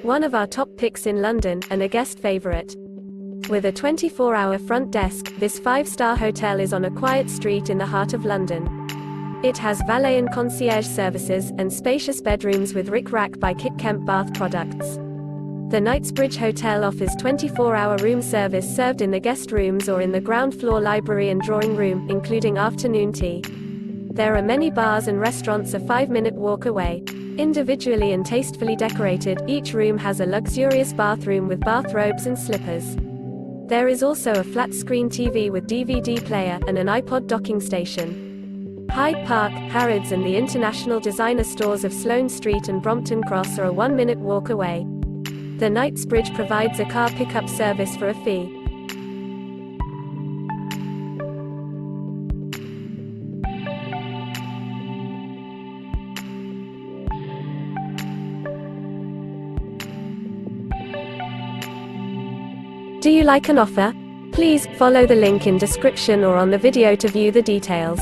One of our top picks in London, and a guest favorite. With a 24-hour front desk, this 5-star hotel is on a quiet street in the heart of London. It has valet and concierge services, and spacious bedrooms with Rik Rak by Kit Kemp bath products. The Knightsbridge Hotel offers 24-hour room service served in the guest rooms or in the ground floor library and drawing room, including afternoon tea. There are many bars and restaurants a 5-minute walk away. Individually and tastefully decorated, each room has a luxurious bathroom with bathrobes and slippers. There is also a flat-screen TV with DVD player, and an iPod docking station. Hyde Park, Harrods and the international designer stores of Sloane Street and Brompton Cross are a 1-minute walk away. The Knightsbridge provides a car pickup service for a fee. Do you like an offer? Please follow the link in description or on the video to view the details.